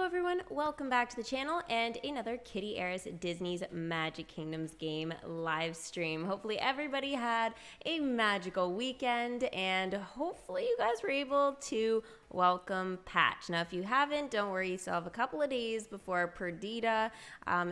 Hello everyone, welcome back to the channel and another Kittyarris Disney's Magic Kingdoms game live stream. Hopefully everybody had a magical weekend and hopefully you guys were able to welcome Patch. Now if you haven't, don't worry, you still have a couple of days before Perdita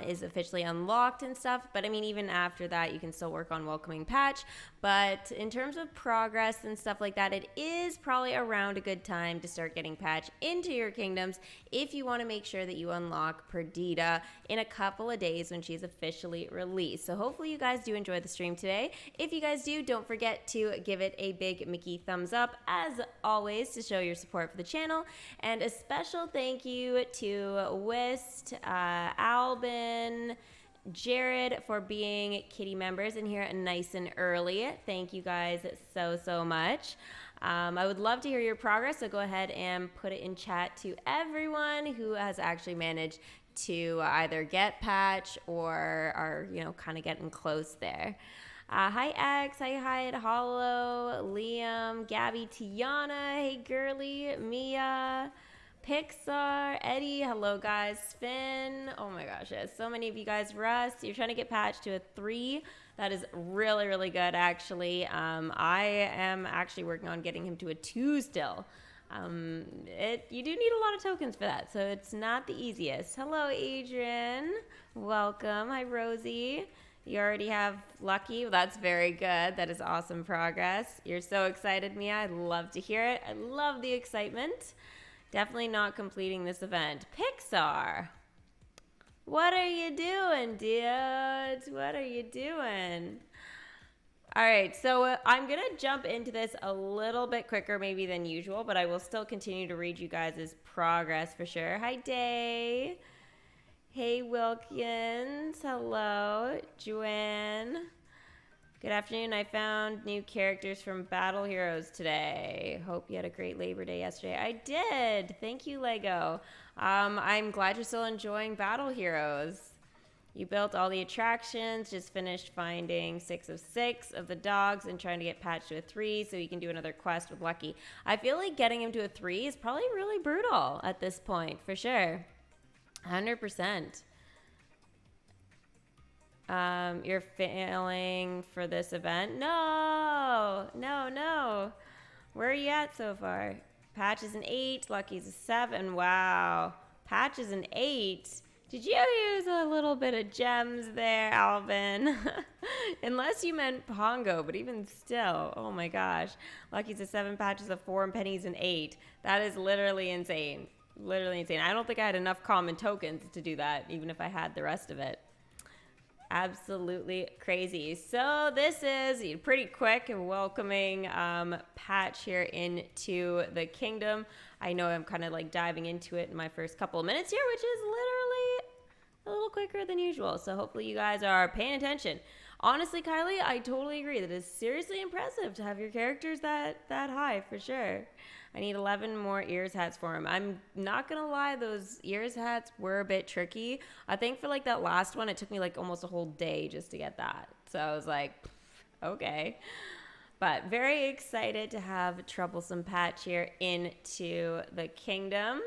is officially unlocked and stuff, but I mean even after that you can still work on welcoming Patch. But in terms of progress and stuff like that, it is probably around a good time to start getting Patch into your kingdoms if you want to make sure that you unlock Perdita in a couple of days when she's officially released. So hopefully you guys do enjoy the stream today. If you guys do, don't forget to give it a big Mickey thumbs up as always to show your support for the channel. And a special thank you to Wist, Albin, Jared for being Kitty members in here nice and early. Thank you guys so much. I would love to hear your progress, so go ahead and put it in chat to everyone who has actually managed to either get Patch or are, you know, kind of getting close there. Hi X, hi Hyatt, Hollow, Liam, Gabby, Tiana, hey Girly, Mia, Pixar, Eddie, hello guys, Finn, oh my gosh, yes, so many of you guys. Russ, you're trying to get Patch to a 3. That is really good actually. I am actually working on getting him to a 2 still. You do need a lot of tokens for that, so it's not the easiest. Hello Adrian, welcome. Hi Rosie. You already have Lucky. Well, that's very good. That is awesome progress. You're so excited, Mia. I love to hear it. I love the excitement. Definitely not completing this event. Pixar, what are you doing, dude? What are you doing? All right, so I'm going to jump into this a little bit quicker maybe than usual, but I will still continue to read you guys' progress for sure. Hi, Day. Hey, Wilkins. Hello. Joanne. Good afternoon. I found new characters from Battle Heroes today. Hope you had a great Labor Day yesterday. I did. Thank you, Lego. I'm glad you're still enjoying Battle Heroes. You built all the attractions, just finished finding 6 of 6 of the dogs and trying to get Patch to a 3 so you can do another quest with Lucky. I feel like getting him to a 3 is probably really brutal at this point, for sure. 100%. You're failing for this event? No. Where are you at so far? Patch is an 8, Lucky's a 7. Wow. Patch is an 8. Did you use a little bit of gems there, Alvin? Unless you meant Pongo, but even still, oh my gosh. Lucky's a 7, Patch is a 4, and Penny's an 8. That is literally insane. Literally insane. I don't think I had enough common tokens to do that, even if I had the rest of it. Absolutely crazy. So this is pretty quick and welcoming Patch here into the kingdom. I know I'm kind of like diving into it in my first couple of minutes here, which is literally a little quicker than usual. So hopefully you guys are paying attention. Honestly, Kylie, I totally agree. That is seriously impressive to have your characters that high, for sure. I need 11 more ears hats for him. I'm not gonna lie, those ears hats were a bit tricky. I think for like that last one, it took me like almost a whole day just to get that. So I was like, okay. But very excited to have Troublesome Patch here into the kingdom.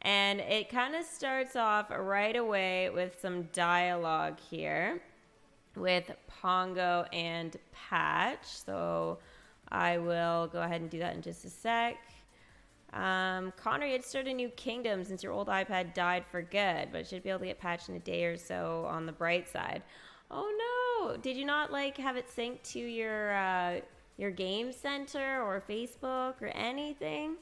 And it kind of starts off right away with some dialogue here with Pongo and Patch. So I will go ahead and do that in just a sec. Connor, you had to start a new kingdom since your old iPad died for good, but should be able to get patched in a day or so on the bright side. Oh no! Did you not like have it synced to your game center or Facebook or anything?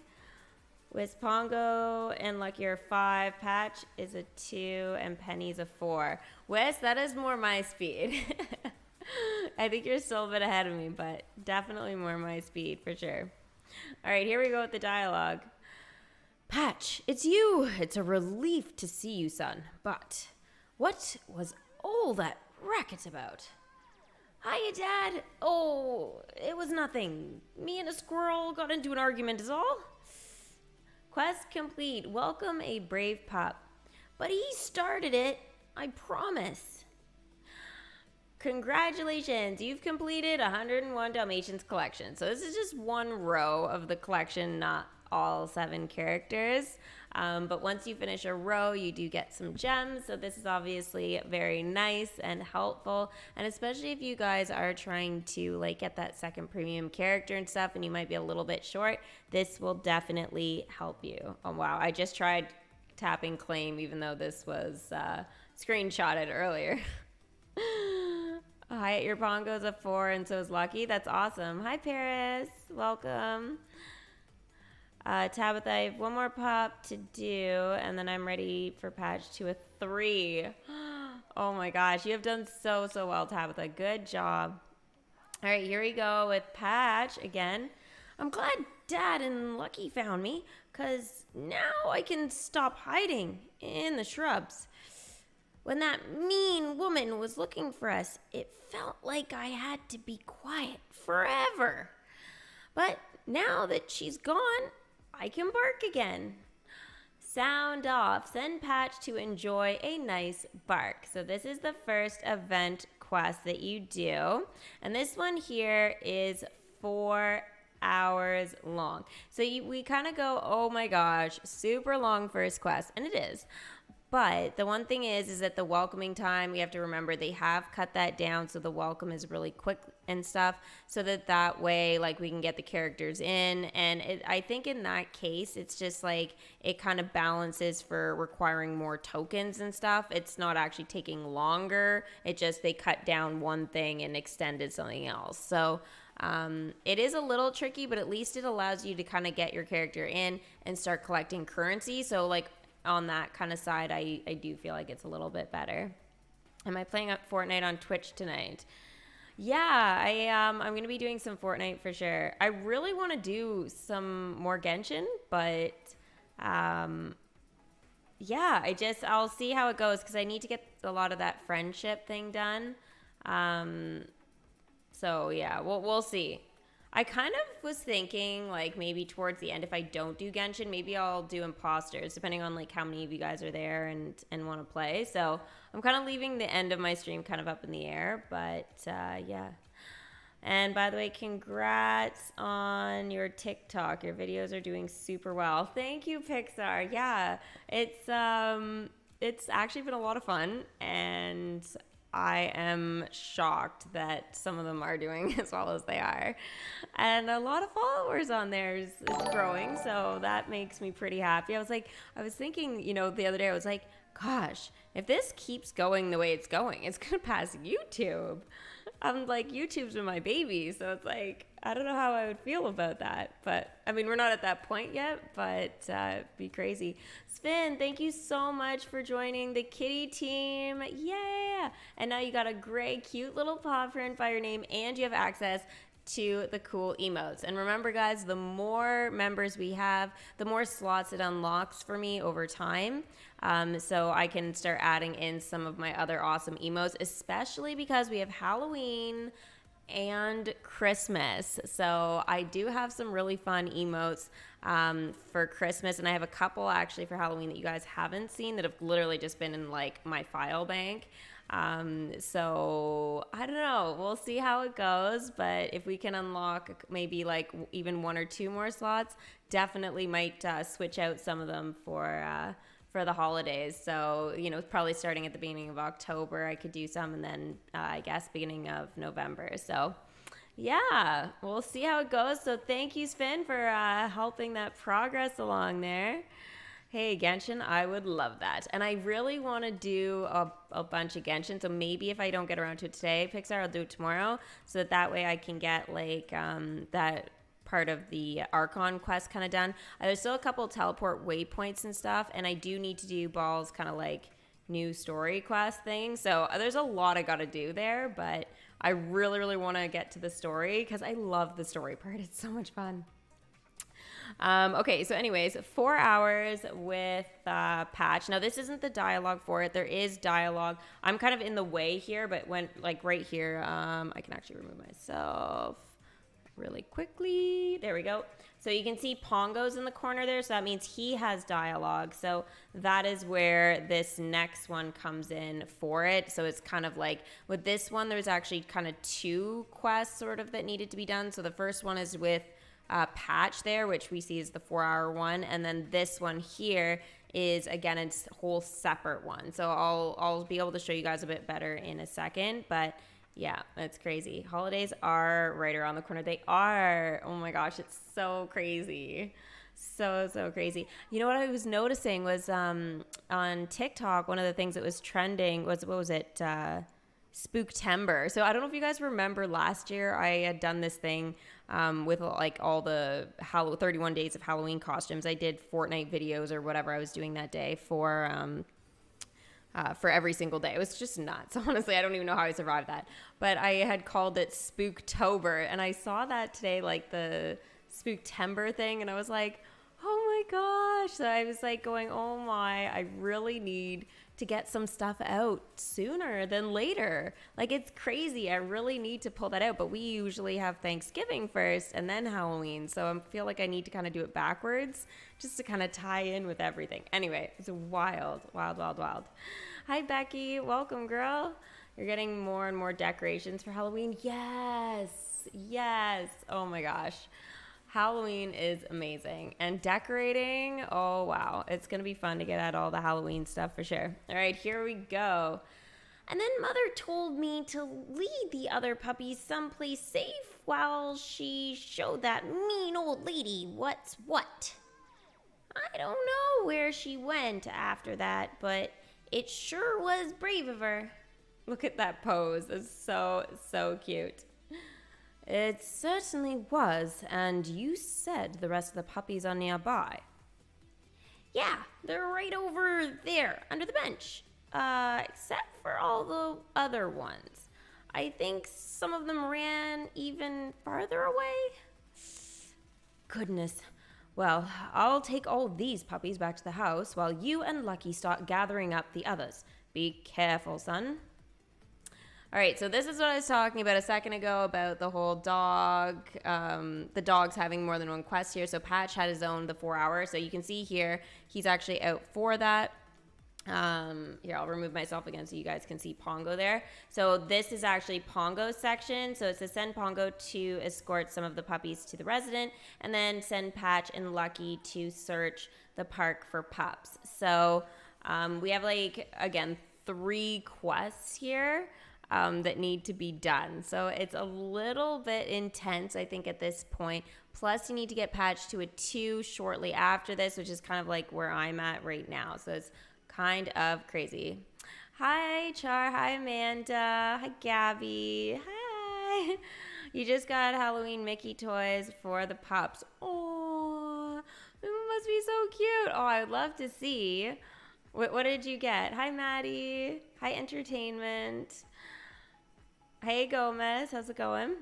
With Pongo and Lucky are 5, Patch is a 2, and Penny's a 4. Wes, that is more my speed. I think you're still a bit ahead of me, but definitely more my speed for sure. All right, here we go with the dialogue. Patch, it's you. It's a relief to see you, son. But what was all that racket about? Hiya, Dad. Oh, it was nothing. Me and a squirrel got into an argument is all. Quest complete. Welcome a brave pup. But he started it, I promise. Congratulations, you've completed 101 Dalmatians collection. So this is just one row of the collection, not all 7 characters. But once you finish a row, you do get some gems. So this is obviously very nice and helpful. And especially if you guys are trying to like get that second premium character and stuff and you might be a little bit short, this will definitely help you. Oh, wow. I just tried tapping claim even though this was screenshotted earlier. Hi, your Pongo's a 4 and so is Lucky. That's awesome. Hi, Paris. Welcome. Tabitha, I have one more pop to do, and then I'm ready for patch to a 3. Oh my gosh, you have done so well, Tabitha. Good job. All right, here we go with patch again. I'm glad Dad and Lucky found me, because now I can stop hiding in the shrubs. When that mean woman was looking for us, it felt like I had to be quiet forever. But now that she's gone, I can bark again. Sound off. Send Patch to enjoy a nice bark. So this is the first event quest that you do. And this one here is 4 hours long. So we kind of go, oh my gosh, super long first quest. And it is. But the one thing is that the welcoming time, we have to remember they have cut that down so the welcome is really quick and stuff, so that way like we can get the characters in. And I think in that case, it's just like it kind of balances for requiring more tokens and stuff. It's not actually taking longer. It just they cut down one thing and extended something else. So it is a little tricky, but at least it allows you to kind of get your character in and start collecting currency. So like on that kind of side, I do feel like it's a little bit better. Am I playing up Fortnite on Twitch tonight? Yeah, I'm going to be doing some Fortnite for sure. I really want to do some more Genshin, but yeah, I'll see how it goes because I need to get a lot of that friendship thing done. So yeah, we'll see. I kind of was thinking like maybe towards the end, if I don't do Genshin, maybe I'll do imposters, depending on like how many of you guys are there and want to play. So I'm kind of leaving the end of my stream kind of up in the air, but yeah. And by the way, congrats on your TikTok. Your videos are doing super well. Thank you, Pixar. Yeah, it's actually been a lot of fun, and I am shocked that some of them are doing as well as they are. And a lot of followers on there is growing, so that makes me pretty happy. I was thinking, the other day, I was like, gosh, if this keeps going the way it's going, it's going to pass YouTube. I'm like, YouTube's been my baby, so it's like, I don't know how I would feel about that. But, I mean, we're not at that point yet, but it'd be crazy. Sven, thank you so much for joining the Kitty team. Yeah! And now you got a gray, cute little paw print by your name, and you have access to the cool emotes. And remember, guys, the more members we have, the more slots it unlocks for me over time. So I can start adding in some of my other awesome emotes, especially because we have Halloween and Christmas. So I do have some really fun emotes for Christmas, and I have a couple actually for Halloween that you guys haven't seen that have literally just been in like my file bank. So I don't know, we'll see how it goes, but if we can unlock maybe like even 1 or 2 more slots, definitely might switch out some of them for the holidays. So, probably starting at the beginning of October, I could do some, and then I guess beginning of November. So yeah, we'll see how it goes. So thank you, Sven, for helping that progress along there. Hey, Genshin, I would love that. And I really want to do a bunch of Genshin. So maybe if I don't get around to it today, Pixar, I'll do it tomorrow. So that way I can get like that part of the Archon quest kind of done. There's still a couple teleport waypoints and stuff. And I do need to do Ball's kind of like new story quest thing. So there's a lot I got to do there. But I really, really want to get to the story because I love the story part. It's so much fun. Okay, so anyways, 4 hours with Patch. Now, this isn't the dialogue for it. There is dialogue. I'm kind of in the way here, but when like right here, I can actually remove myself really quickly. There we go. So you can see Pongo's in the corner there, so that means he has dialogue. So that is where this next one comes in for it. So it's kind of like with this one, there's actually kind of 2 quests sort of that needed to be done. So the first one is with patch there, which we see is the 4-hour one. And then this one here is, again, it's a whole separate one. So I'll be able to show you guys a bit better in a second. But yeah, it's crazy. Holidays are right around the corner. They are. Oh my gosh, it's so crazy. So crazy. You know what I was noticing was on TikTok, one of the things that was trending was, what was it? Spooktember. So I don't know if you guys remember last year, I had done this thing with like all the 31 days of Halloween costumes. I did Fortnite videos or whatever I was doing that day for every single day. It was just nuts. Honestly, I don't even know how I survived that. But I had called it Spooktober, and I saw that today, like the Spooktember thing, and I was like, oh my gosh. So I was like going, oh my, I really need to get some stuff out sooner than later. Like, it's crazy. I really need to pull that out. But we usually have Thanksgiving first and then Halloween. So I feel like I need to kind of do it backwards just to kind of tie in with everything. Anyway, it's wild. Hi, Becky. Welcome, girl. You're getting more and more decorations for Halloween. Yes. Oh my gosh. Halloween is amazing, and decorating, oh wow, it's gonna be fun to get at all the Halloween stuff for sure. All right, here we go. And then Mother told me to lead the other puppies someplace safe while she showed that mean old lady what's what. I don't know where she went after that, but it sure was brave of her. Look at that pose. It's so cute. It certainly was, and you said the rest of the puppies are nearby. Yeah, they're right over there, under the bench. Except for all the other ones. I think some of them ran even farther away. Goodness. Well, I'll take all these puppies back to the house while you and Lucky start gathering up the others. Be careful, son. All right, so this is what I was talking about a second ago about the whole dog, the dogs having more than one quest here. So Patch had his own, the 4-hour. So you can see here, he's actually out for that. Here, I'll remove myself again so you guys can see Pongo there. So this is actually Pongo's section. So it says send Pongo to escort some of the puppies to the resident, and then send Patch and Lucky to search the park for pups. So we have, like, again, 3 quests here that need to be done. So it's a little bit intense, I think, at this point. Plus, you need to get Patch to a 2 shortly after this, which is kind of like where I'm at right now. So it's kind of crazy. Hi, Char. Hi, Amanda. Hi, Gabby. Hi. You just got Halloween Mickey toys for the pups. Oh, it must be so cute. Oh, I would love to see. What did you get? Hi, Maddie. Hi, Entertainment. Hey, Gomez. How's it going?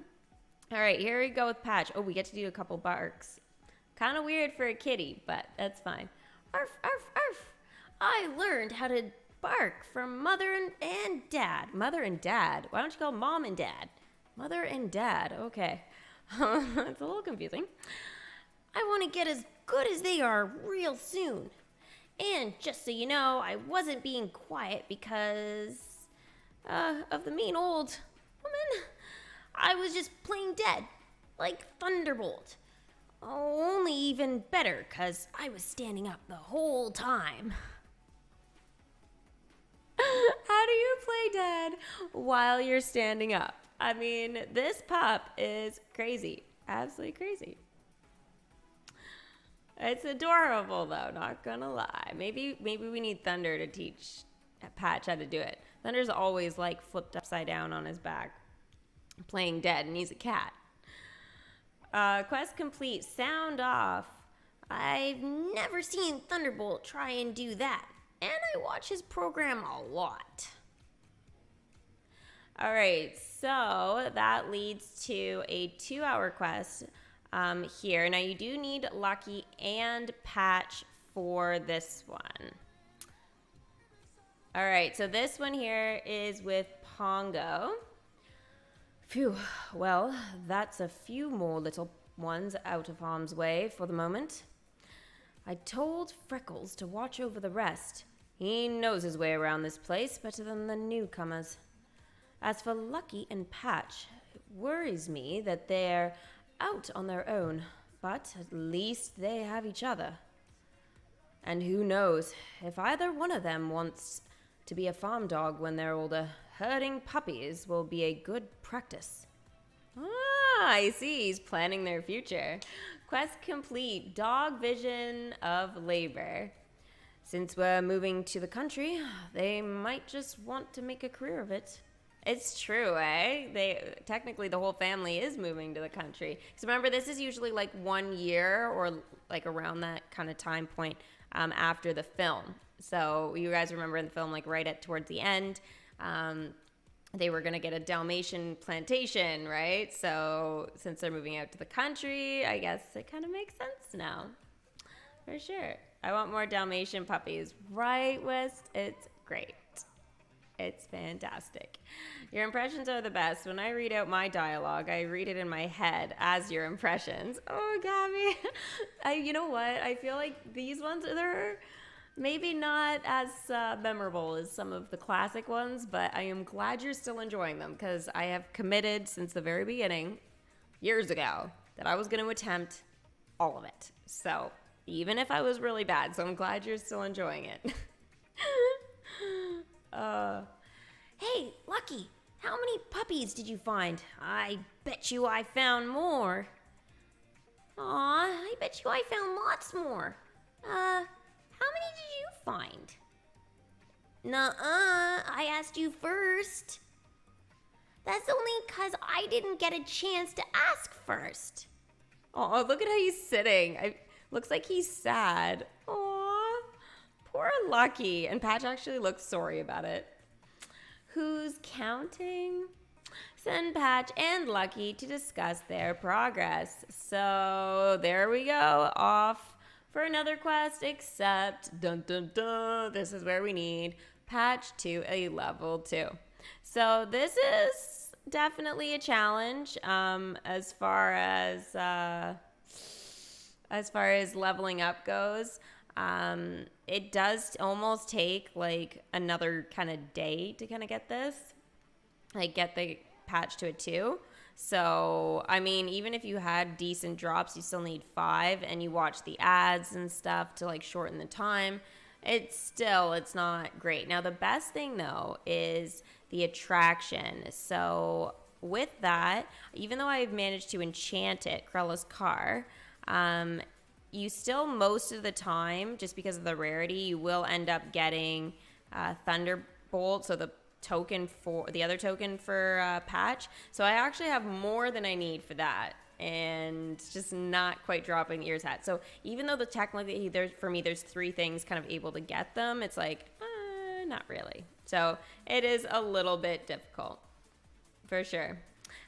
All right, here we go with Patch. Oh, we get to do a couple barks. Kind of weird for a kitty, but that's fine. Arf, arf, arf. I learned how to bark from Mother and Dad. Mother and Dad? Why don't you call Mom and Dad? Mother and Dad. Okay. It's a little confusing. I want to get as good as they are real soon. And just so you know, I wasn't being quiet because of the mean old woman. I was just plain dead, like Thunderbolt. Oh, only even better, because I was standing up the whole time. How do you play dead while you're standing up? I mean, this pup is crazy. Absolutely crazy. It's adorable, though, not gonna lie. Maybe we need Thunder to teach Patch how to do it. Thunder's always, like, flipped upside down on his back, playing dead, and he's a cat. Quest complete. Sound off. I've never seen Thunderbolt try and do that, and I watch his program a lot. All right, so that leads to a 2-hour quest here. Now, you do need Lucky and Patch for this one. All right, so this one here is with Pongo. Phew, well, that's a few more little ones out of harm's way for the moment. I told Freckles to watch over the rest. He knows his way around this place better than the newcomers. As for Lucky and Patch, it worries me that they're out on their own, but at least they have each other. And who knows, if either one of them wants to be a farm dog when they're older, herding puppies will be a good practice. Ah, I see. He's planning their future. Quest complete. Dog vision of labor. Since we're moving to the country, they might just want to make a career of it. It's true, eh? Technically the whole family is moving to the country. Because remember, this is usually like 1 year or like around that kind of time point after the film. So you guys remember in the film, like right towards the end, they were going to get a Dalmatian plantation, right? So since they're moving out to the country, I guess it kind of makes sense now. For sure. I want more Dalmatian puppies. Right, West? It's great. It's fantastic. Your impressions are the best. When I read out my dialogue, I read it in my head as your impressions. Oh, Gabby. You know what? I feel like these ones, they're maybe not as memorable as some of the classic ones, but I am glad you're still enjoying them because I have committed since the very beginning, years ago, that I was going to attempt all of it. So even if I was really bad, so I'm glad you're still enjoying it. Hey, Lucky, how many puppies did you find? I bet you I found more. Aw, I bet you I found lots more. How many did you find? Nuh-uh, I asked you first. That's only 'cause I didn't get a chance to ask first. Oh, look at how he's sitting. Looks like he's sad. Aw, poor Lucky. And Patch actually looks sorry about it. Who's counting? Send Patch and Lucky to discuss their progress. So there we go, off for another quest, except dun dun dun, this is where we need Patch to a level 2. So this is definitely a challenge as far as leveling up goes. It does almost take like another kind of day to kind of get this, like get the Patch to a 2. So, I mean, even if you had decent drops, you still need 5 and you watch the ads and stuff to like shorten the time. It's not great. Now, the best thing though is the attraction. So with that, even though I've managed to enchant it, Krella's car, you still most of the time, just because of the rarity, you will end up getting Thunderbolt, so the other token for Patch. So I actually have more than I need for that, and just not quite dropping Ears Hat. So even though technically there's 3 things kind of able to get them, it's like not really. So it is a little bit difficult, for sure.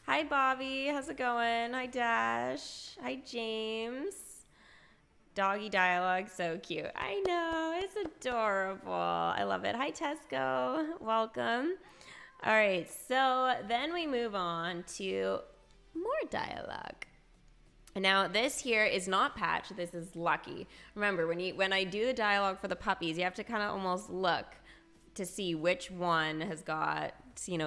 Hi Bobby, how's it going? Hi Dash. Hi James. Doggy dialogue, so cute. I know, it's adorable. I love it. Hi, Tesco. Welcome. All right, so then we move on to more dialogue. Now, this here is not Patch. This is Lucky. Remember, when I do the dialogue for the puppies, you have to kind of almost look to see which one has got,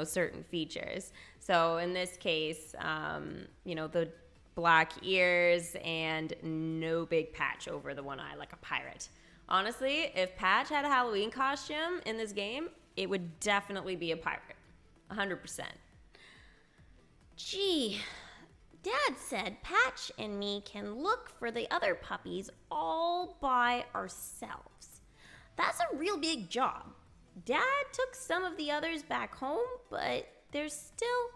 certain features. So in this case, the black ears and no big patch over the one eye like a pirate. Honestly, if Patch had a Halloween costume in this game, it would definitely be a pirate. 100%. Gee, Dad said Patch and me can look for the other puppies all by ourselves. That's a real big job. Dad took some of the others back home, but there's still,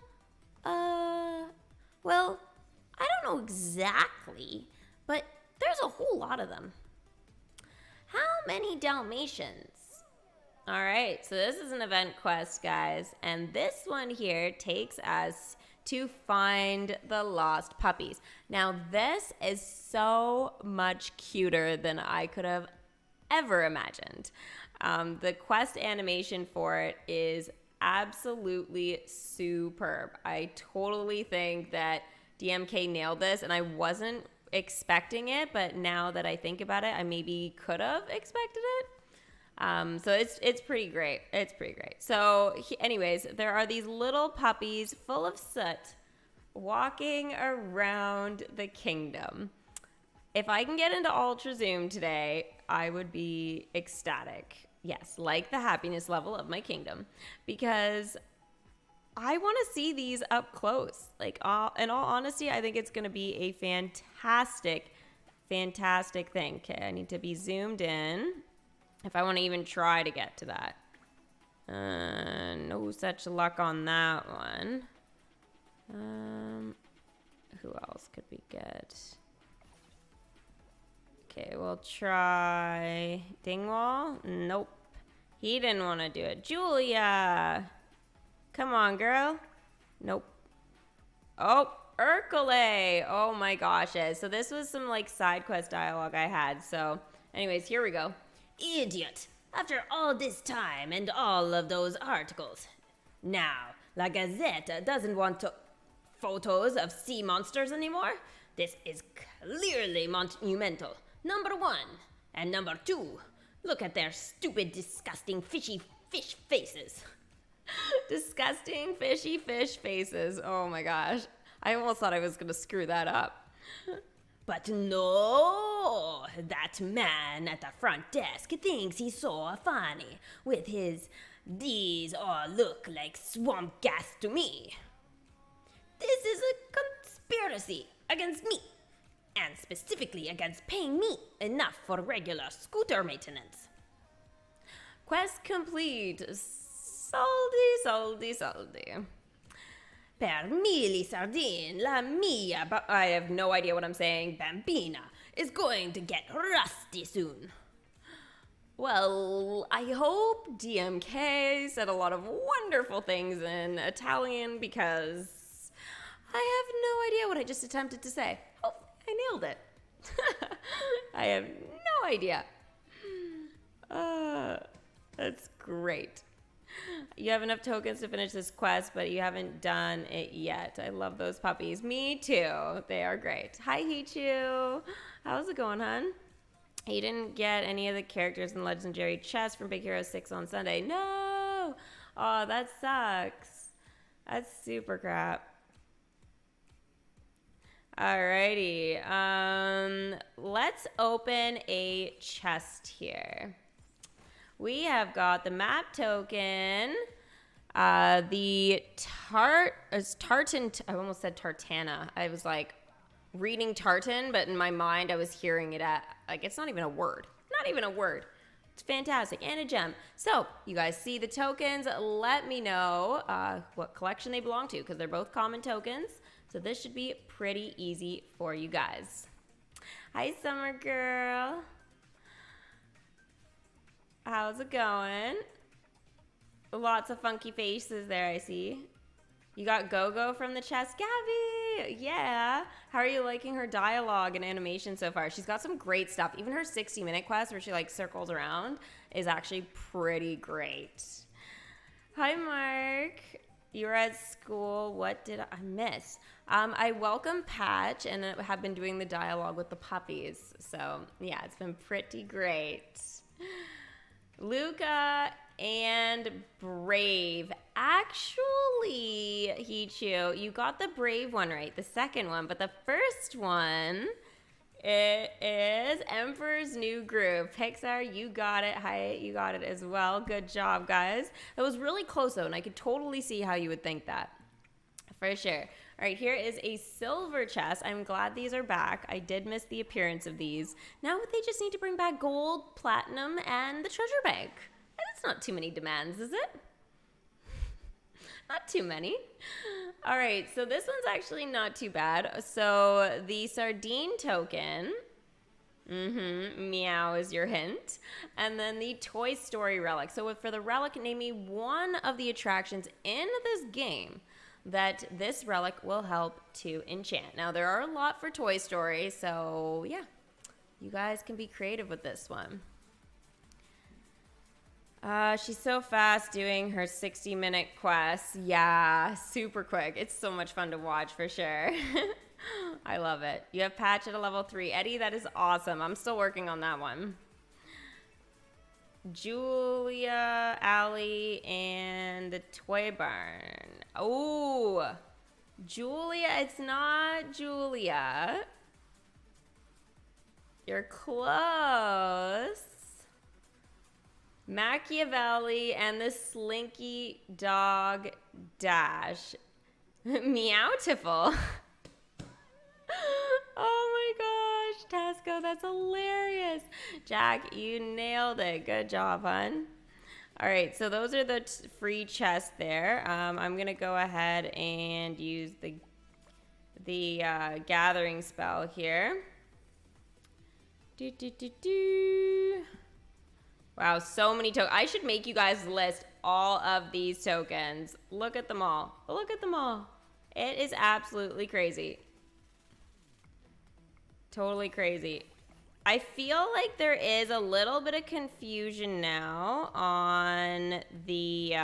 I don't know exactly, but there's a whole lot of them. How many Dalmatians? All right, so this is an event quest, guys, and this one here takes us to find the lost puppies. Now, this is so much cuter than I could have ever imagined. The quest animation for it is absolutely superb. I totally think that DMK nailed this, and I wasn't expecting it, but now that I think about it, I maybe could have expected it. So it's pretty great. It's pretty great. So anyways, there are these little puppies full of soot walking around the kingdom. If I can get into Ultra Zoom today, I would be ecstatic. Yes, like the happiness level of my kingdom, because I want to see these up close. Like, in all honesty, I think it's going to be a fantastic thing. Okay, I need to be zoomed in if I want to even try to get to that. No such luck on that one. Who else could be good? Okay, we'll try Dingwall. Nope. He didn't want to do it. Julia! Come on, girl. Nope. Oh, Urkele! Oh my gosh. So this was some like side quest dialogue I had. So anyways, here we go. Idiot! After all this time and all of those articles. Now, La Gazette doesn't want photos of sea monsters anymore? This is clearly monumental. Number 1. And number 2. Look at their stupid, disgusting, fishy fish faces. Disgusting, fishy fish faces. Oh my gosh. I almost thought I was going to screw that up. But no, that man at the front desk thinks he's so funny with his "these all look like swamp gas to me." This is a conspiracy against me, and specifically against paying me enough for regular scooter maintenance. Quest complete. Saldi. Per mili sardine, la mia, but I have no idea what I'm saying, bambina, is going to get rusty soon. Well, I hope DMK said a lot of wonderful things in Italian, because I have no idea what I just attempted to say. Oh, I nailed it. I have no idea. That's great. You have enough tokens to finish this quest, but you haven't done it yet. I love those puppies. Me too. They are great. Hi, Hichu. How's it going, hun? You didn't get any of the characters in Legendary Chest from Big Hero 6 on Sunday. No! Oh, that sucks. That's super crap. Alrighty. Let's open a chest here. We have got the map token, the Tartan, I almost said Tartana. I was like reading Tartan, but in my mind I was hearing it like it's not even a word. Not even a word. It's fantastic. And a gem. So, you guys see the tokens. Let me know what collection they belong to, because they're both common tokens. So this should be pretty easy for you guys. Hi, Summer Girl. How's it going? Lots of funky faces there, I see. You got Go-Go from the chest. Gabby! Yeah. How are you liking her dialogue and animation so far? She's got some great stuff. Even her 60-minute quest where she like circles around is actually pretty great. Hi, Mark. You were at school. What did I miss? I welcome Patch and have been doing the dialogue with the puppies. So, yeah, it's been pretty great. Luca and Brave. Actually, Hichu, you got the Brave one right, the second one, but the first one, it is Emperor's New Groove. Pixar, you got it. Hi, you got it as well. Good job, guys. That was really close, though, and I could totally see how you would think that. For sure. All right, here is a silver chest. I'm glad these are back. I did miss the appearance of these. Now they just need to bring back gold, platinum, and the treasure bag. That's not too many demands, is it? Not too many. All right, so this one's actually not too bad. So the sardine token, meow is your hint. And then the Toy Story relic. So for the relic, name me one of the attractions in this game that this relic will help to enchant. Now, there are a lot for Toy Story, so yeah, you guys can be creative with this one. She's so fast doing her 60-minute quest. Yeah, super quick. It's so much fun to watch for sure. I love it. You have Patch at a level 3. Eddie, that is awesome. I'm still working on that one. Julia, Allie, and the Toy Barn. Oh, Julia. It's not Julia. You're close. Machiavelli and the Slinky Dog Dash. Meowtiful. Oh my gosh, Tasco, that's hilarious. Jack, you nailed it. Good job, hun. All right, so those are the free chests there. I'm gonna go ahead and use the gathering spell here. Wow, so many tokens. I should make you guys list all of these tokens. Look at them all. Look at them all. It is absolutely crazy. Totally crazy. I feel like there is a little bit of confusion now on the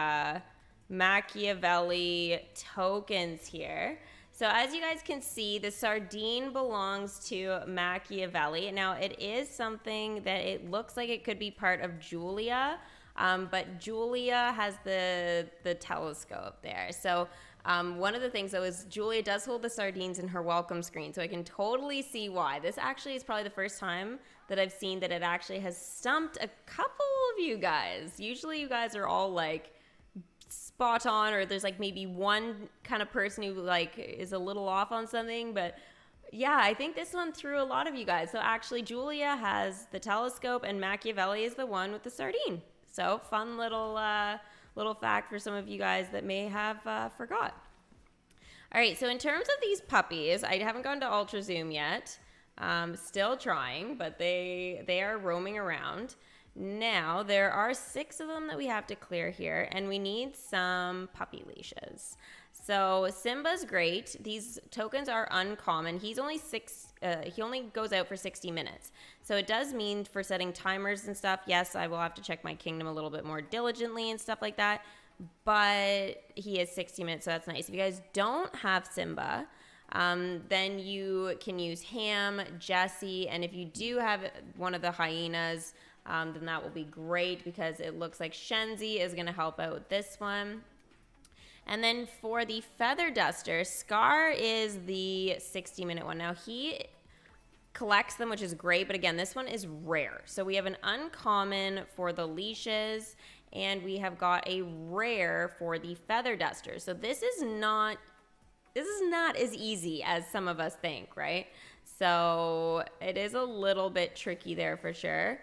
Machiavelli tokens here. So as you guys can see, the sardine belongs to Machiavelli. Now it is something that it looks like it could be part of Julia, but Julia has the telescope there. So one of the things though is Julia does hold the sardines in her welcome screen, so I can totally see why. This actually is probably the first time that I've seen that it actually has stumped a couple of you guys. Usually you guys are all like spot on, or there's like maybe one kind of person who like is a little off on something, but yeah, I think this one threw a lot of you guys. So actually Julia has the telescope and Machiavelli is the one with the sardine. So fun little fact for some of you guys that may have forgot. All right, so in terms of these puppies, I haven't gone to Ultra Zoom yet. Still trying, but they are roaming around. Now, there are 6 of them that we have to clear here, and we need some puppy leashes. So Simba's great. These tokens are uncommon. He's only he only goes out for 60 minutes. So it does mean for setting timers and stuff, yes, I will have to check my kingdom a little bit more diligently and stuff like that. But he is 60 minutes, so that's nice. If you guys don't have Simba, then you can use Ham, Jesse, and if you do have one of the hyenas, then that will be great because it looks like Shenzi is going to help out with this one. And then for the feather duster, Scar is the 60-minute one. Now he collects them, which is great, but again, this one is rare. So we have an uncommon for the leashes, and we have got a rare for the feather duster. So this is not as easy as some of us think, right? So it is a little bit tricky there for sure.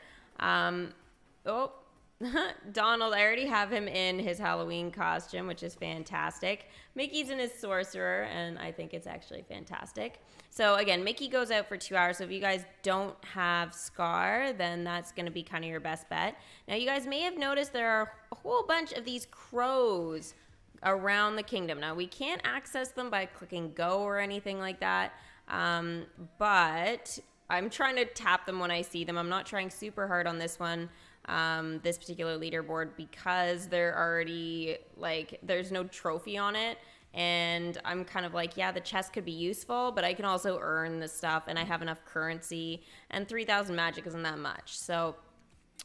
Donald, I already have him in his Halloween costume, which is fantastic. Mickey's in his sorcerer, and I think it's actually fantastic. So again, Mickey goes out for 2 hours. So if you guys don't have Scar, then that's going to be kind of your best bet. Now, you guys may have noticed there are a whole bunch of these crows around the kingdom. Now, we can't access them by clicking go or anything like that, but I'm trying to tap them when I see them. I'm not trying super hard on this one, this particular leaderboard, because they're already, like, there's no trophy on it. And I'm kind of like, yeah, the chest could be useful, but I can also earn the stuff, and I have enough currency, and 3,000 magic isn't that much. So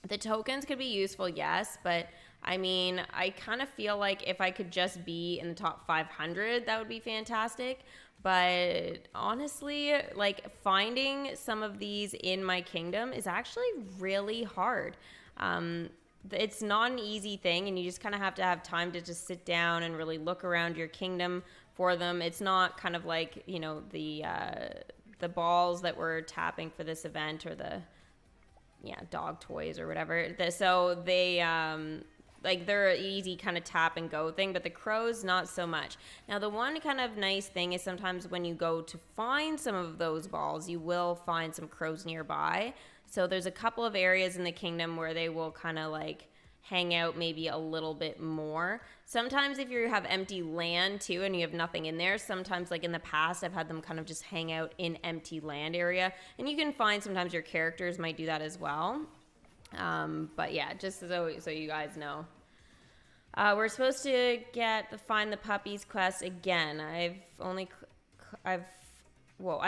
the tokens could be useful, yes, but I mean, I kind of feel like if I could just be in the top 500, that would be fantastic. But honestly, like, finding some of these in my kingdom is actually really hard. It's not an easy thing, and you just kind of have to have time to just sit down and really look around your kingdom for them. It's not kind of like, you know, the balls that we're tapping for this event, or the dog toys or whatever. So they like, they're an easy kind of tap and go thing, but the crows, not so much. Now, the one kind of nice thing is sometimes when you go to find some of those balls, you will find some crows nearby. So there's a couple of areas in the kingdom where they will kind of like hang out maybe a little bit more. Sometimes if you have empty land too and you have nothing in there, sometimes, like in the past, I've had them kind of just hang out in empty land area. And you can find sometimes your characters might do that as well. But yeah, just so you guys know. We're supposed to find the puppies quest again. I've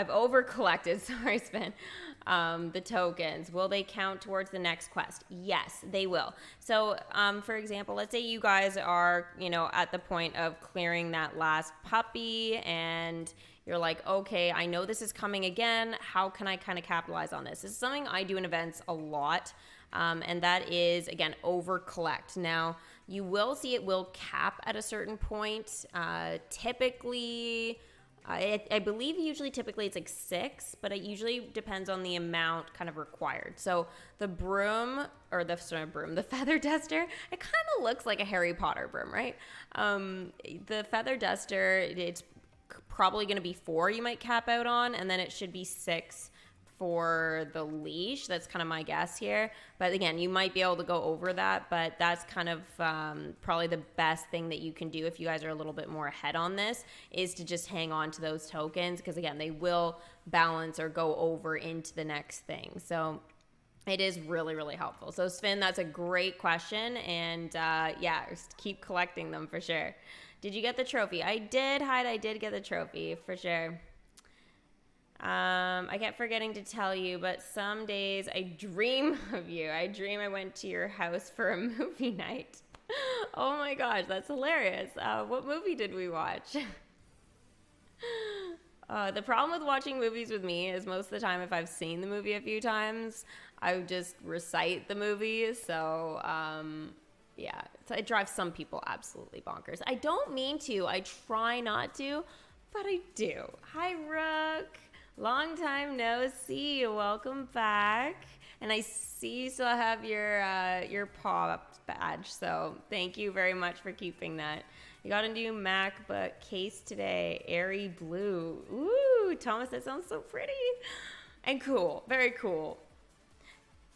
over collected, sorry, Sven, the tokens. Will they count towards the next quest? Yes, they will. So, for example, let's say you guys are, at the point of clearing that last puppy, and you're like, okay, I know this is coming again. How can I kind of capitalize on this? This is something I do in events a lot. And that is, again, over collect. Now, you will see it will cap at a certain point. Typically, I believe typically it's like 6, but it usually depends on the amount kind of required. So the broom, or the feather duster, it kind of looks like a Harry Potter broom, right? The feather duster, it's probably going to be 4 you might cap out on, and then it should be 6 for the leash. That's kind of my guess here. But again, you might be able to go over that, but that's kind of probably the best thing that you can do if you guys are a little bit more ahead on this, is to just hang on to those tokens, because again, they will balance or go over into the next thing. So it is really, really helpful. So Sven, that's a great question. And yeah, just keep collecting them for sure. Did you get the trophy? I did, Hyde. I did get the trophy for sure. I kept forgetting to tell you, but some days I dream of you. I dream I went to your house for a movie night. Oh my gosh, that's hilarious. What movie did we watch? The problem with watching movies with me is most of the time, if I've seen the movie a few times, I would just recite the movie. So, yeah, so it drives some people absolutely bonkers. I don't mean to. I try not to, but I do. Hi, Rook. Long time no see. Welcome back. And I see you still have your pop badge. So thank you very much for keeping that. You got a new MacBook case today. Airy blue. Ooh, Thomas, that sounds so pretty. And cool. Very cool.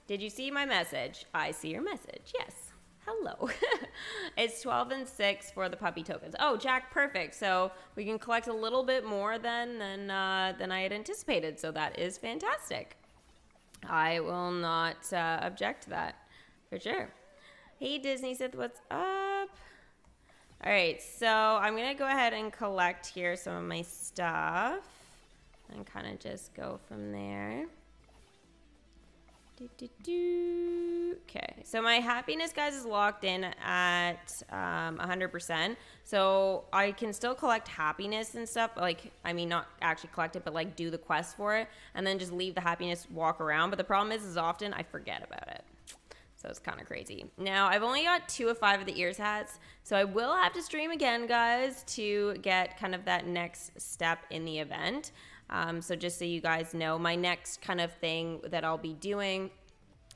Did you see my message? I see your message. Yes. Hello. It's 12 and 6 for the puppy tokens. Oh, Jack, perfect. So we can collect a little bit more than I had anticipated. So that is fantastic. I will not object to that for sure. Hey, Disney Sith, what's up? All right, so I'm going to go ahead and collect here some of my stuff and kind of just go from there. Okay, so my happiness, guys, is locked in at 100%. So I can still collect happiness and stuff. Like, I mean, not actually collect it, but like do the quest for it and then just leave the happiness, walk around. But the problem is often I forget about it. So it's kind of crazy. Now, I've only got 2 of 5 of the ears hats. So I will have to stream again, guys, to get kind of that next step in the event. So just so you guys know, my next kind of thing that I'll be doing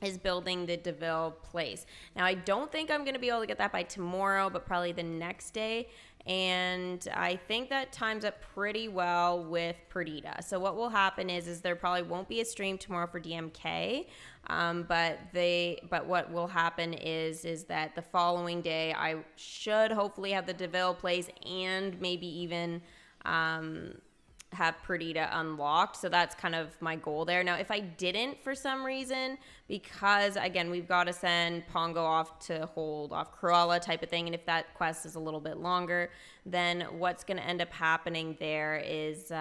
is building the DeVille place. Now, I don't think I'm going to be able to get that by tomorrow, but probably the next day. And I think that times up pretty well with Perdita. So what will happen is there probably won't be a stream tomorrow for DMK. But what will happen is that the following day I should hopefully have the DeVille place and maybe even have Perdita unlocked. So that's kind of my goal there. Now, if I didn't for some reason, because again, we've got to send Pongo off to hold off Cruella type of thing. And if that quest is a little bit longer, then what's going to end up happening there is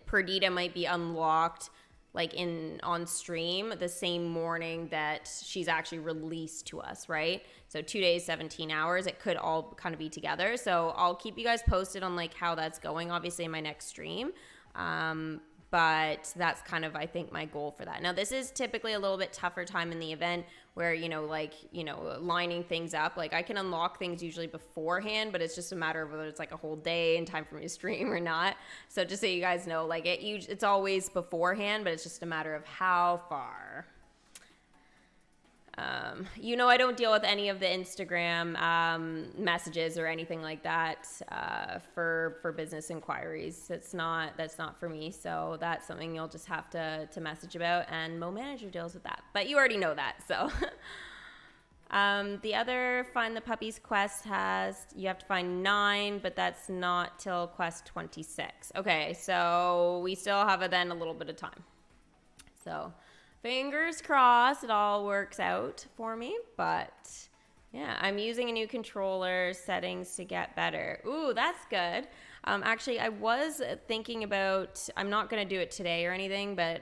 Perdita might be unlocked like on stream the same morning that she's actually released to us, right? So 2 days, 17 hours, it could all kind of be together. So I'll keep you guys posted on like how that's going, obviously in my next stream. But that's kind of, I think, my goal for that. Now, this is typically a little bit tougher time in the event where, lining things up. Like, I can unlock things usually beforehand, but it's just a matter of whether it's like a whole day and time for me to stream or not. So just so you guys know, like, it's always beforehand, but it's just a matter of how far. I don't deal with any of the Instagram messages or anything like that for business inquiries. That's not for me. So that's something you'll just have to message about, and Mo Manager deals with that. But you already know that. So the other Find the Puppies quest you have to find 9, but that's not till quest 26. Okay, so we still have a little bit of time. So fingers crossed it all works out for me, but yeah, I'm using a new controller settings to get better. Ooh, that's good. Actually, I was thinking about, I'm not going to do it today or anything, but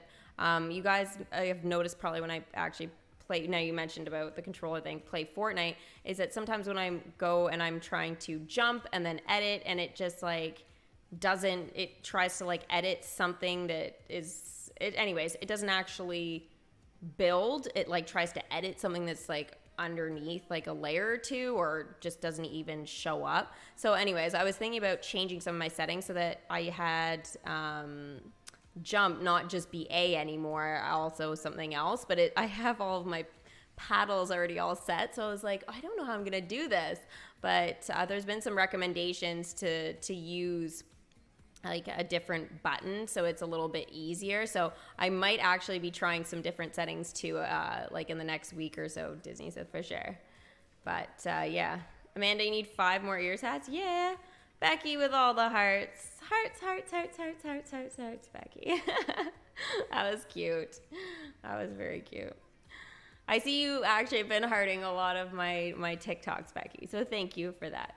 you guys have noticed probably when I actually play, now you mentioned about the controller thing, play Fortnite, is that sometimes when I go and I'm trying to jump and then edit and it just like it tries to like edit something that anyways, it doesn't actually build. It like tries to edit something that's like underneath like a layer or two, or just doesn't even show up. So anyways, I was thinking about changing some of my settings so that I had jump not just be A anymore, also something else. But I have all of my paddles already all set, so I was like, I don't know how I'm gonna do this. But there's been some recommendations to use like a different button so it's a little bit easier. So I might actually be trying some different settings too, like in the next week or so, Disney said for sure. But yeah, Amanda, you need 5 more ears hats? Yeah. Becky with all the hearts. Hearts, Becky. That was cute. That was very cute. I see you actually have been hearting a lot of my TikToks, Becky, so thank you for that.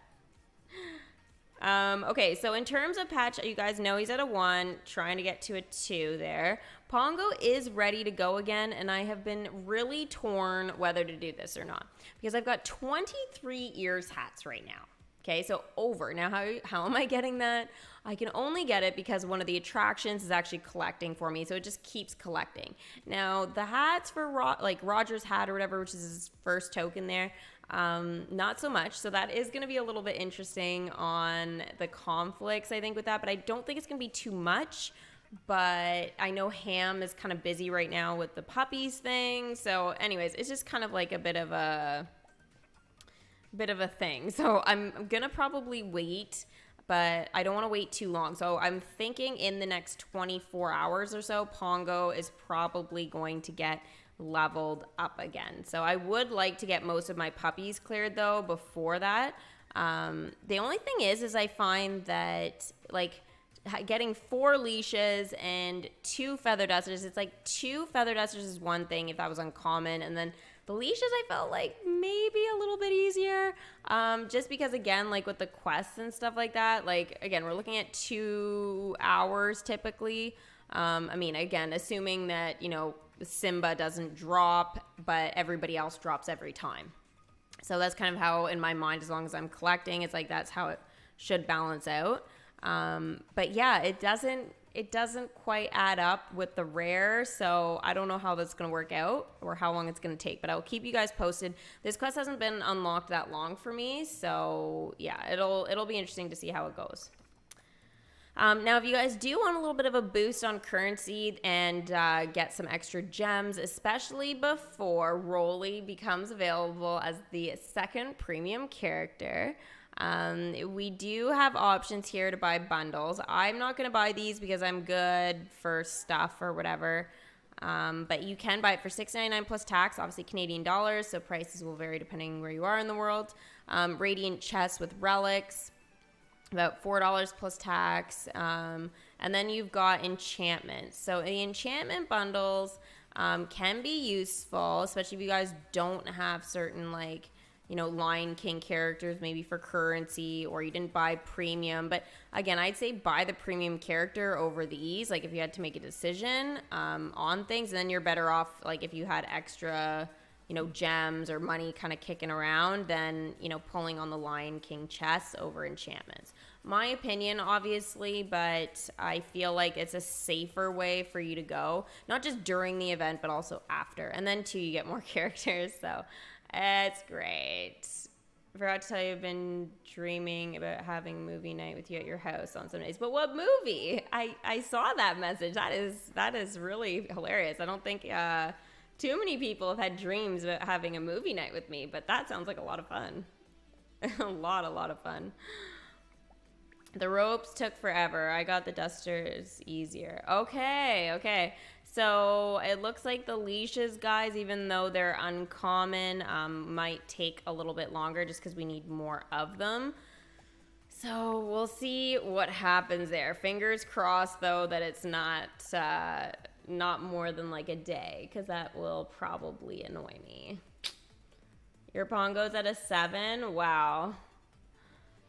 Okay, so in terms of Patch, you guys know he's at a 1, trying to get to a 2 there. Pongo is ready to go again, and I have been really torn whether to do this or not, because I've got 23 ears hats right now. Okay, so over. Now, how am I getting that? I can only get it because one of the attractions is actually collecting for me, so it just keeps collecting. Now, the hats for like Roger's hat or whatever, which is his first token there, not so much. So that is going to be a little bit interesting on the conflicts, I think, with that. But I don't think it's going to be too much. But I know Ham is kind of busy right now with the puppies thing. So anyways, it's just kind of like a bit of a thing. So I'm going to probably wait, but I don't want to wait too long. So I'm thinking in the next 24 hours or so, Pongo is probably going to get leveled up again. So I would like to get most of my puppies cleared though before that. The only thing is I find that like getting 4 leashes and 2 feather dusters, it's like 2 feather dusters is one thing if that was uncommon, and then the leashes I felt like maybe a little bit easier, just because again, like with the quests and stuff like that, like again, we're looking at 2 hours typically. I mean, again, assuming that, you know, Simba doesn't drop, but everybody else drops every time. So that's kind of how, in my mind, as long as I'm collecting, it's like that's how it should balance out. But yeah, it doesn't quite add up with the rare, so I don't know how that's going to work out or how long it's going to take, but I'll keep you guys posted. This quest hasn't been unlocked that long for me, so yeah, it'll be interesting to see how it goes. Now, if you guys do want a little bit of a boost on currency and get some extra gems, especially before Rolly becomes available as the 2nd premium character, we do have options here to buy bundles. I'm not going to buy these because I'm good for stuff or whatever, but you can buy it for $6.99 plus tax, obviously Canadian dollars, so prices will vary depending where you are in the world. Radiant chests with relics, about $4 plus tax, and then you've got enchantments. So the enchantment bundles can be useful, especially if you guys don't have certain, like, you know, Lion King characters maybe for currency, or you didn't buy premium. But again, I'd say buy the premium character over these, like if you had to make a decision on things, and then you're better off, like if you had extra, you know, gems or money kind of kicking around, then, you know, pulling on the Lion King chests over enchantments. My opinion, obviously, but I feel like it's a safer way for you to go, not just during the event, but also after. And then too, you get more characters, so it's great. I forgot to tell you, I've been dreaming about having movie night with you at your house on some days. But what movie? I saw that message. That is really hilarious. I don't think too many people have had dreams about having a movie night with me, but that sounds like a lot of fun. a lot of fun. The ropes took forever. I got the dusters easier. Okay. So it looks like the leashes, guys, even though they're uncommon, might take a little bit longer just because we need more of them. So we'll see what happens there. Fingers crossed, though, that it's not more than like a day, because that will probably annoy me. Your Pongo's at a 7. Wow.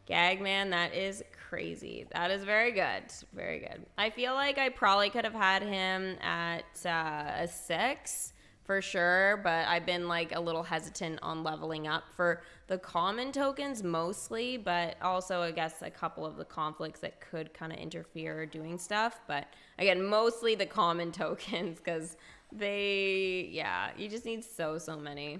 Gagman, that is crazy. That is very good. Very good. I feel like I probably could have had him at a 6 for sure, but I've been like a little hesitant on leveling up for the common tokens mostly, but also I guess a couple of the conflicts that could kind of interfere doing stuff. But again, mostly the common tokens because you just need so many.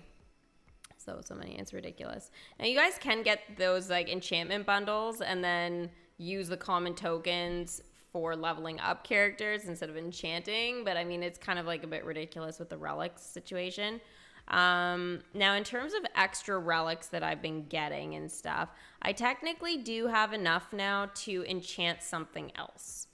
So many. It's ridiculous. Now you guys can get those like enchantment bundles and then use the common tokens for leveling up characters instead of enchanting, but I mean it's kind of like a bit ridiculous with the relics situation. Now in terms of extra relics that I've been getting and stuff, I technically do have enough now to enchant something else.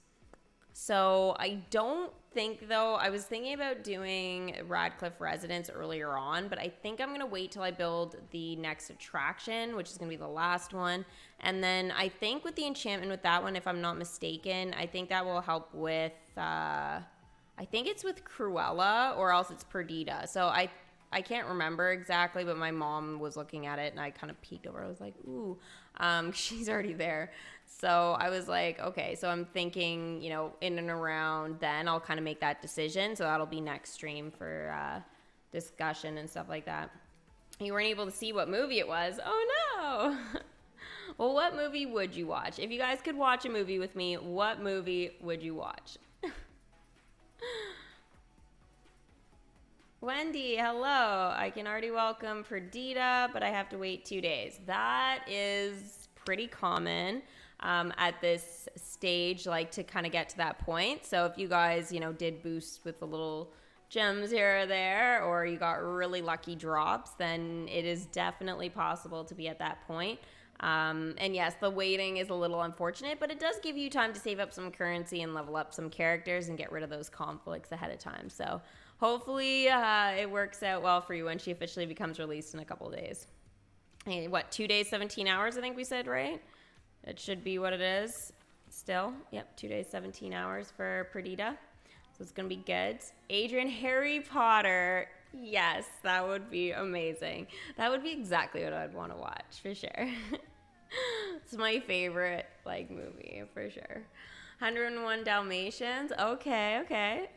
So I don't think, though, I was thinking about doing Radcliffe Residence earlier on, but I think I'm going to wait till I build the next attraction, which is going to be the last one. And then I think with the enchantment with that one, if I'm not mistaken, I think that will help with, I think it's with Cruella or else it's Perdita. So I can't remember exactly, but my mom was looking at it and I kind of peeked over. I was like, ooh, she's already there. So I was like, okay, so I'm thinking, in and around then I'll kind of make that decision. So that'll be next stream for discussion and stuff like that. You weren't able to see what movie it was. Oh no. Well, what movie would you watch? If you guys could watch a movie with me, what movie would you watch? Wendy, hello. I can already welcome Perdita, but I have to wait 2 days. That is pretty common at this stage, like to kind of get to that point. So if you guys, did boost with the little gems here or there, or you got really lucky drops, then it is definitely possible to be at that point. And yes, the waiting is a little unfortunate, but it does give you time to save up some currency and level up some characters and get rid of those conflicts ahead of time. So hopefully it works out well for you when she officially becomes released in a couple of days. Hey, 2 days, 17 hours, I think we said, right? It should be what it is still. Yep, 2 days, 17 hours for Perdita. So it's going to be good. Adrian, Harry Potter. Yes, that would be amazing. That would be exactly what I'd want to watch, for sure. It's my favorite, movie, for sure. 101 Dalmatians. Okay.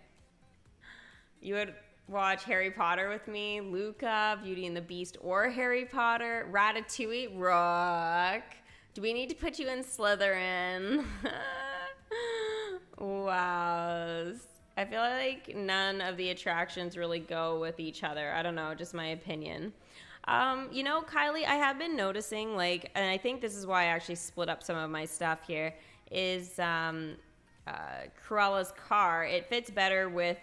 You would watch Harry Potter with me, Luca, Beauty and the Beast, or Harry Potter, Ratatouille, Rock. Do we need to put you in Slytherin? Wow. I feel like none of the attractions really go with each other. I don't know, just my opinion. Kylie, I have been noticing, and I think this is why I actually split up some of my stuff here, is Cruella's car. It fits better with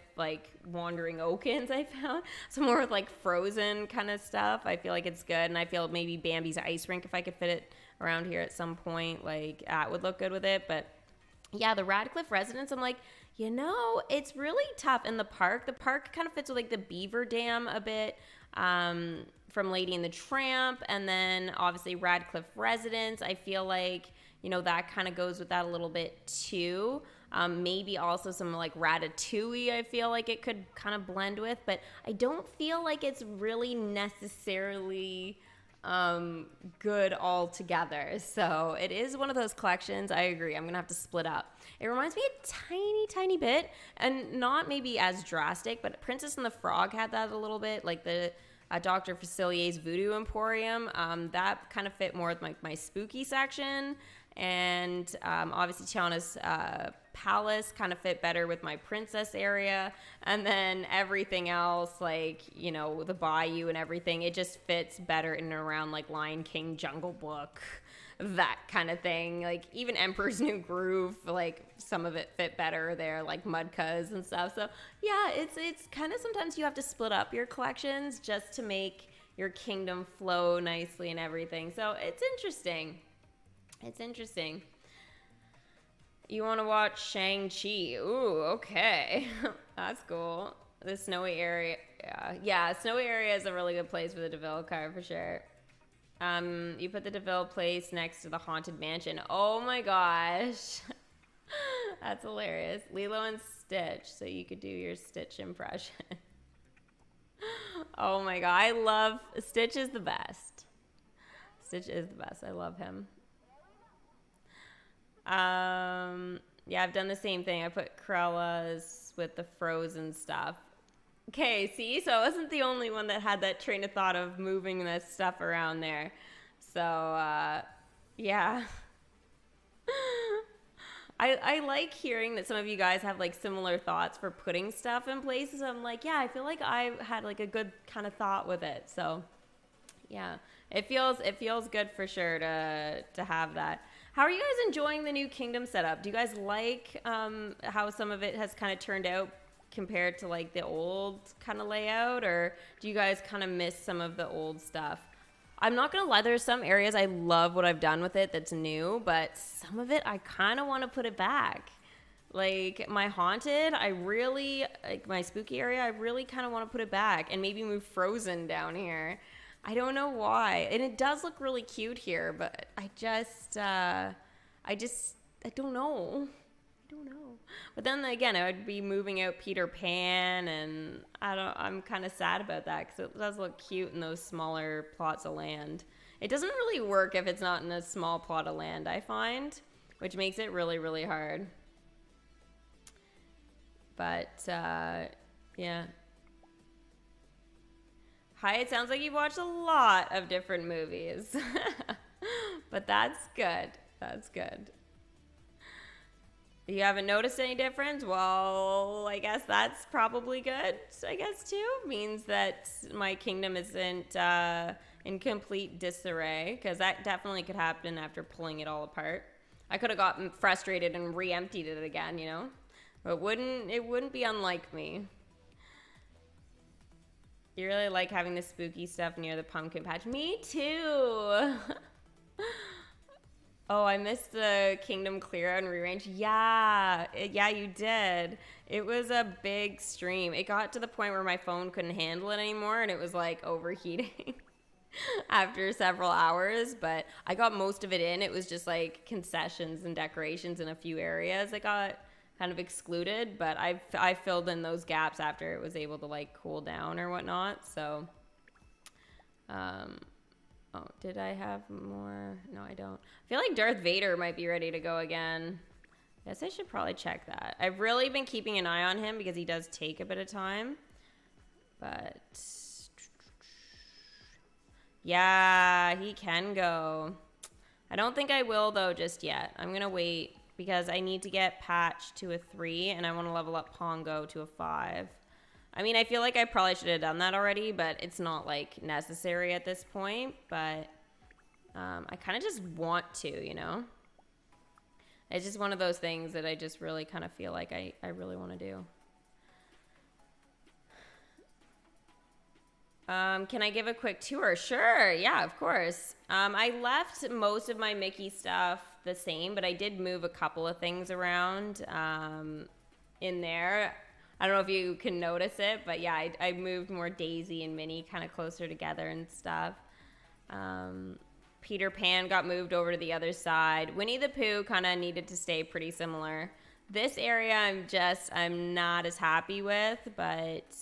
Wandering Oakens, I found. So more with Frozen kind of stuff. I feel like it's good, and I feel maybe Bambi's ice rink, if I could fit it around here at some point, that would look good with it. But yeah, the Radcliffe Residence, I'm like, it's really tough in the park. The park kind of fits with the Beaver Dam a bit from Lady and the Tramp, and then obviously Radcliffe Residence. I feel like that kind of goes with that a little bit too. Maybe also some Ratatouille, I feel like it could kind of blend with, but I don't feel like it's really necessarily good all together. So it is one of those collections. I agree. I'm gonna have to split up. It reminds me a tiny bit, and not maybe as drastic, but Princess and the Frog had that a little bit, the Dr. Facilier's Voodoo Emporium. That kind of fit more with my spooky section. And obviously Tiana's palace kind of fit better with my princess area, and then everything else the bayou and everything, it just fits better in and around Lion King, Jungle Book, that kind of thing. Even Emperor's New Groove, some of it fit better there, Mudkas and stuff. So yeah, it's kind of, sometimes you have to split up your collections just to make your kingdom flow nicely and everything. So it's interesting. You want to watch Shang-Chi? Ooh, okay. That's cool. The snowy area. Yeah, snowy area is a really good place for the DeVille car, for sure. You put the DeVille place next to the Haunted Mansion. Oh my gosh. That's hilarious. Lilo and Stitch, so you could do your Stitch impression. Oh my god, I love... Stitch is the best. I love him. Yeah, I've done the same thing. I put Cruella's with the Frozen stuff. Okay, see? So I wasn't the only one that had that train of thought of moving this stuff around there. So, yeah. I like hearing that some of you guys have like similar thoughts for putting stuff in places. I'm like, yeah, I feel like I had like a good kind of thought with it. So, yeah, it feels good for sure to have that. How are you guys enjoying the new kingdom setup? Do you guys like how some of it has kind of turned out compared to like the old kind of layout, or do you guys kind of miss some of the old stuff? I'm not gonna lie, there's some areas I love what I've done with it that's new, but some of it I kind of want to put it back. Like my haunted, I really like my spooky area. I really kind of want to put it back and maybe move Frozen down here. I don't know why, and it does look really cute here, but I don't know. I don't know. But then again, I would be moving out Peter Pan, and I'm kind of sad about that because it does look cute in those smaller plots of land. It doesn't really work if it's not in a small plot of land, I find, which makes it really, really hard. But, yeah. Hi, it sounds like you've watched a lot of different movies. But that's good. That's good. You haven't noticed any difference? Well, I guess that's probably good, I guess, too. Means that my kingdom isn't in complete disarray, because that definitely could happen after pulling it all apart. I could have gotten frustrated and re-emptied it again, you know? But it wouldn't be unlike me. You really like having the spooky stuff near the pumpkin patch. Me too! Oh, I missed the kingdom clear out and rearrange. Yeah, you did. It was a big stream. It got to the point where my phone couldn't handle it anymore, and it was like overheating after several hours. But I got most of it in. It was just like concessions and decorations in a few areas that got kind of excluded. But I filled in those gaps after it was able to like cool down or whatnot. So, oh, did I have more? No, I don't. I feel like Darth Vader might be ready to go again. Guess I should probably check that. I've really been keeping an eye on him because he does take a bit of time. But yeah, he can go. I don't think I will though just yet. I'm gonna wait because I need to get Patch to a 3 and I want to level up Pongo to a 5. I mean, I feel like I probably should have done that already, but it's not, like, necessary at this point. But I kind of just want to, you know? It's just one of those things that I just really kind of feel like I really want to do. Can I give a quick tour? Sure. Yeah, of course. I left most of my Mickey stuff the same, but I did move a couple of things around in there. I don't know if you can notice it, but yeah, I moved more Daisy and Minnie kind of closer together and stuff. Peter Pan got moved over to the other side. Winnie the Pooh kind of needed to stay pretty similar. This area I'm not as happy with, but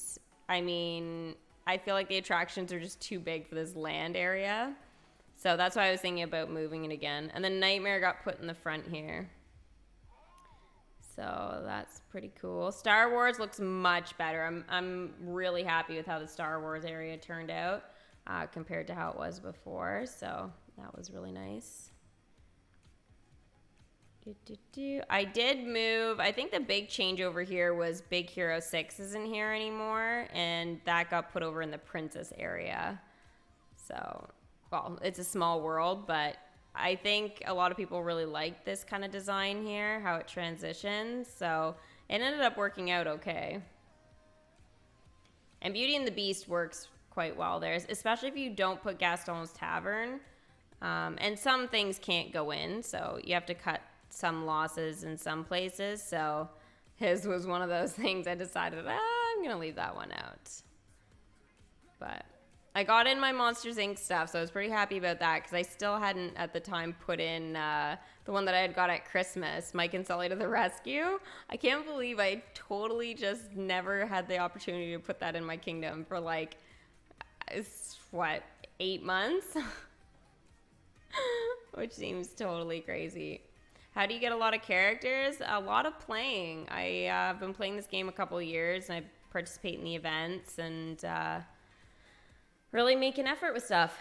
I mean, I feel like the attractions are just too big for this land area. So that's why I was thinking about moving it again. And then Nightmare got put in the front here. So that's pretty cool. Star Wars looks much better. I'm really happy with how the Star Wars area turned out compared to how it was before. So that was really nice. I did move. I think the big change over here was Big Hero 6 isn't here anymore, and that got put over in the Princess area. So, well, it's a small world, but I think a lot of people really like this kind of design here, how it transitions. So it ended up working out okay. And Beauty and the Beast works quite well there, especially if you don't put Gaston's Tavern. And some things can't go in, so you have to cut some losses in some places. So his was one of those things I decided, I'm going to leave that one out. But I got in my Monsters, Inc. stuff, so I was pretty happy about that because I still hadn't at the time put in the one that I had got at Christmas, Mike and Sully to the Rescue. I can't believe I totally just never had the opportunity to put that in my kingdom for like, 8 months? Which seems totally crazy. How do you get a lot of characters? A lot of playing. I've been playing this game a couple of years, and I've participate in the events and really make an effort with stuff.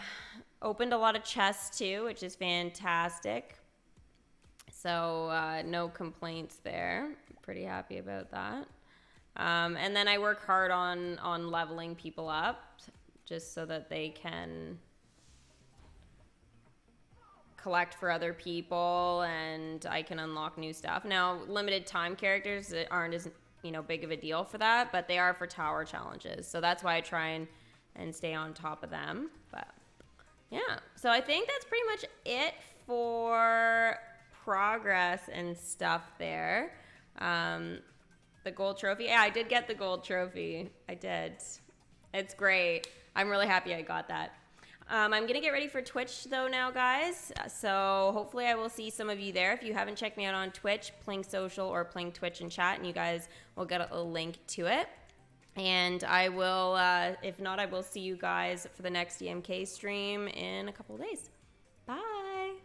Opened a lot of chests too, which is fantastic. So no complaints there. Pretty happy about that. And then I work hard on leveling people up just so that they can collect for other people and I can unlock new stuff. Now, limited time characters aren't as, big of a deal for that, but they are for tower challenges. So that's why I try and stay on top of them. But yeah, so I think that's pretty much it for progress and stuff there. The gold trophy. Yeah, I did get the gold trophy. I did. It's great. I'm really happy I got that. I'm going to get ready for Twitch, though, now, guys. So hopefully I will see some of you there. If you haven't checked me out on Twitch, playing social or playing Twitch and chat, and you guys will get a link to it. And I will, if not, I will see you guys for the next DMK stream in a couple of days. Bye.